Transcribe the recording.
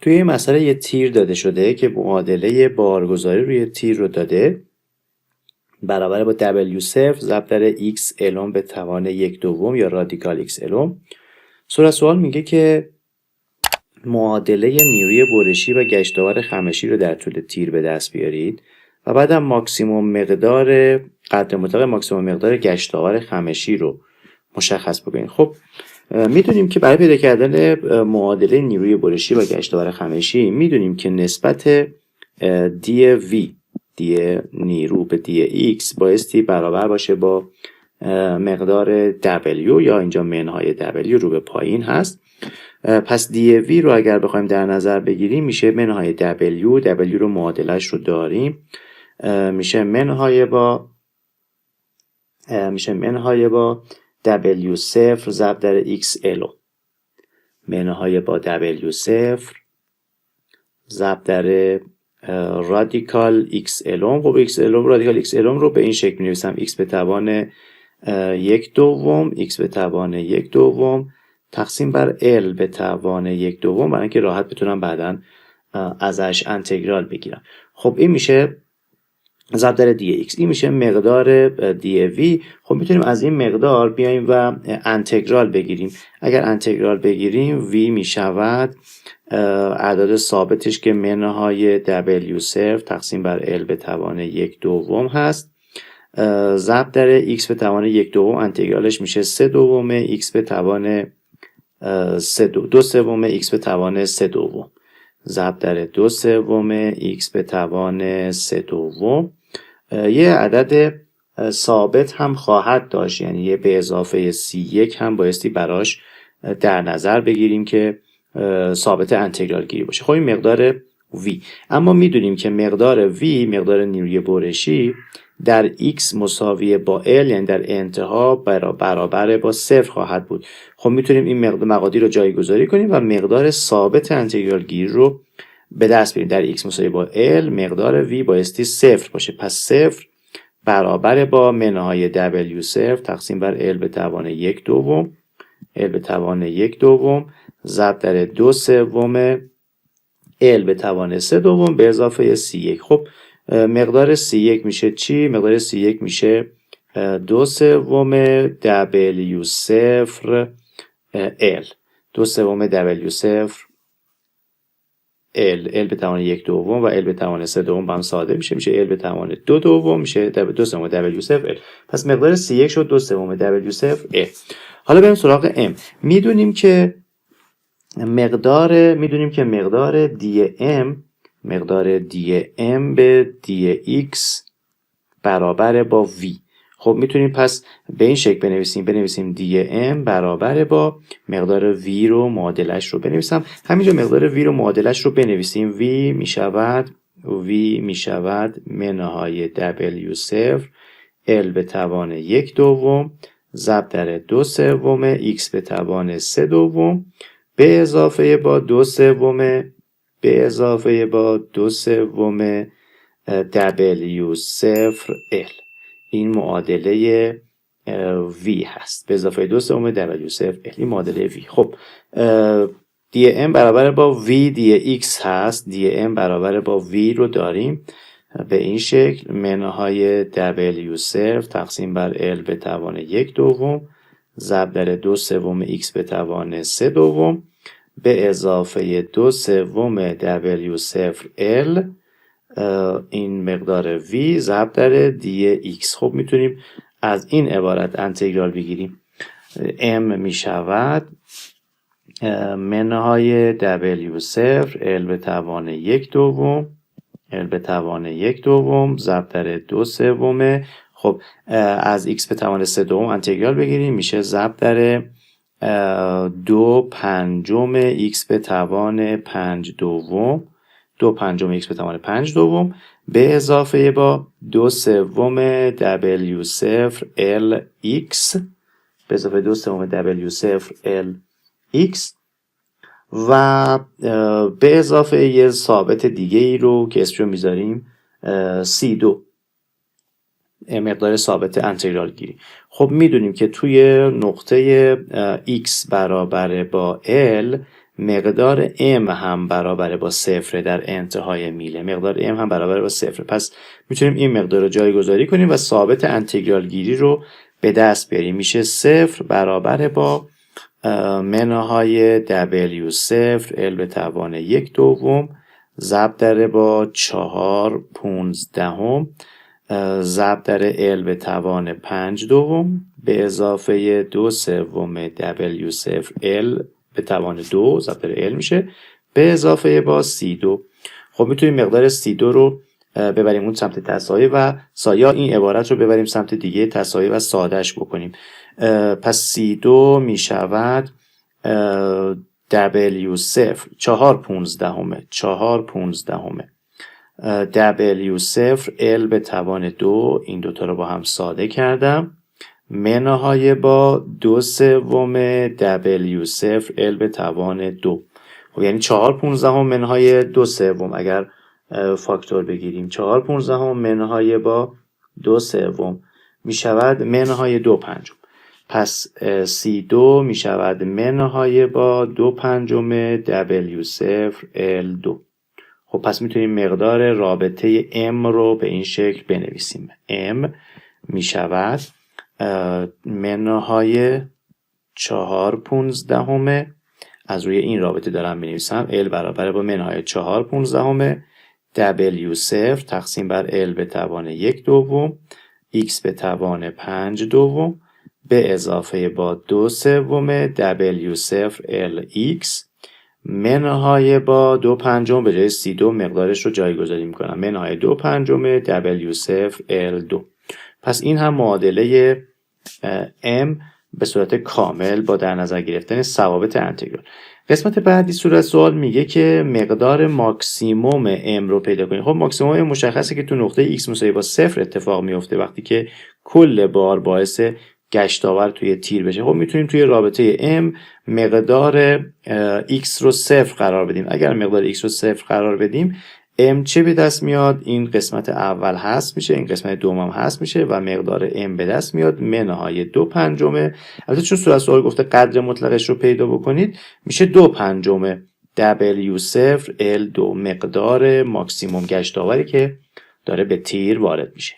توی این مسئله یه تیر داده شده که معادله بارگذاری روی تیر رو داده، برابر با W0 ضرب در X الوم به توان 1/2 یا رادیکال X الوم. سوال میگه که معادله نیروی برشی و گشتاور خمشی رو در طول تیر به دست بیارید و بعدم ماکسیموم مقدار قدر مطلق ماکسیموم مقدار گشتاور خمشی رو مشخص بکنید. خب میدونیم که برای پیدا کردن معادله نیروی برشی و گشتاور خمشی میدونیم که نسبت دی وی، دی نیرو به دی x بایستی برابر باشه با مقدار W یا اینجا منهای W رو به پایین هست. پس دی وی رو اگر بخوایم در نظر بگیریم میشه منهای W رو معادلش رو داریم، میشه منهای با W0 ضرب در X الوم، منهای با W0 ضرب در رادیکال X الوم. خب X الوم، رادیکال X الوم رو به این شکل می‌نویسم: X به توان 1/2 X به توان 1/2 تقسیم بر L به توان 1/2، برای اینکه راحت بتونم بعداً ازش انتگرال بگیرم. خب این میشه ضرب در دی x، این میشه مقدار دی وی. خب میتونیم از این مقدار بیایم و انتگرال بگیریم. اگر انتگرال بگیریم وی میشود اعداد ثابتش که منهای W0 تقسیم بر L به توان 1/2 هست، ضرب در x به توان 1/2 انتگرالش میشه 3/2 x به توان 2/3 x به توان 3/2 ضرب در 2/3 x به توان 3/2. یه عدد ثابت هم خواهد داشت، یعنی یه به اضافه C1 هم بایستی براش در نظر بگیریم که ثابت انتگرال گیری باشه. خب این مقدار V، اما میدونیم که مقدار V، مقدار نیروی برشی در X مساوی با L، یعنی در انتها برابر با 0 خواهد بود. خب میتونیم این مقادیر رو جایگذاری کنیم و مقدار ثابت انتگرال گیری رو به دست بیاریم. در X مساوی با L مقدار V بایستی 0 باشه، پس 0 برابر با منهای W0 تقسیم بر L به توان 1/2 L به توان 1/2 ضرب در 2/3 L به توان 3/2 به اضافه C1. خب مقدار C1 میشه چی؟ مقدار C1 میشه 2/3 W0 L، 2/3 W0 L به توان 1/2 و L به توان 3/2 با هم ساده میشه L به توان 2/2 میشه 2/3 W0 L. پس مقدار C1 شد 2/3 W0 L. حالا بریم سراغ M. میدونیم که مقدار دی M به دی X برابر با V. خب میتونیم پس به این شکل بنویسیم دی M برابر با مقدار V رو معادلش رو بنویسم. همینجا مقدار V رو معادلش رو بنویسیم. V میشود منهای W0 L به توان 1/2 ضرب در 2/3 X به توان 3/2 به اضافه با 2/3 W0 L. این معادله V هست، به اضافه 2/3 W0 L، این معادله V. خب دی M برابر با V دی X هست. دی M برابر با V رو داریم به این شکل: منهای W0 تقسیم بر L به توان 1/2 ضرب در 2/3 X به توان 3/2 به اضافه 2/3 W0 L، این مقدار V ضرب در دی X. خب میتونیم از این عبارت انتگرال بگیریم. M میشود منهای W0 L به توان 1/2 ضرب در 2/3. خب از x به توان 3/2 انتگرال بگیریم، میشه ضرب در 2/5 x به توان 5/2 2/5 x به توان 5/2 به اضافه با 2/3 W0 L x به اضافه 2/3 W0 L x و به اضافه یه ثابت دیگه ای رو که اسمشو میذاریم C2، مقدار ثابت انتگرال گیری. خب میدونیم که توی نقطه x برابر با L مقدار m هم برابر با 0 در انتهای میله. مقدار m هم برابر با 0. پس میتونیم این مقدار رو جایگذاری کنیم و ثابت انتگرال گیری رو به دست بیاریم. میشه 0 برابر با منهای W0 L به توان 1/2 ضرب در با 4/15 ضرب در L به توان 5/2 به اضافه 2/3 W0 L به توان 2 ضرب در L میشه به اضافه با C2. خب میتونیم مقدار C2 رو ببریم اون سمت تساوی و یا این عبارت رو ببریم سمت دیگه تساوی و سادهش بکنیم. پس C2 میشود W0 4/15 W0 L به توان 2. این دوتا رو با هم ساده کردم منهای با 2/3 W0 L به توان 2. خب یعنی 4/15 منهای 2/3 اگر فاکتور بگیریم 4/15 منهای با 2/3 می شود منهای 2/5. پس C2 می شود منهای با 2/5 W0 L2. خب پس میتونیم مقدار رابطه M رو به این شکل بنویسیم. M می شود منهای 4/15 از روی این رابطه دارم می نویسم L برابر با منهای 4/15 W0 تقسیم بر L به توان 1/2 X به توان 5/2 به اضافه با 2/3 W0 LX منهای با 2/5 به جای C2 مقدارش رو جایگذاری میکنم منهای 2/5 W0 L2. پس این هم معادله M به صورت کامل با در نظر گرفتن ثوابت انتگرال. قسمت بعدی صورت سوال میگه که مقدار ماکسیموم M رو پیدا کنید. خب ماکسیموم مشخصه که تو نقطه X مساوی با 0 اتفاق میفته وقتی که کل بار باعث گشتاور توی تیر بشه. خب میتونیم توی رابطه M مقدار X رو 0 قرار بدیم. اگر مقدار X رو 0 قرار بدیم M چه به دست میاد؟ این قسمت اول هست میشه، این قسمت دوم هم هست میشه و مقدار M به دست میاد منهای 2/5. البته چون صورت سوال گفته قدر مطلقش رو پیدا بکنید میشه 2/5 W0 L2 مقدار ماکسیموم گشتاوری که داره به تیر وارد میشه.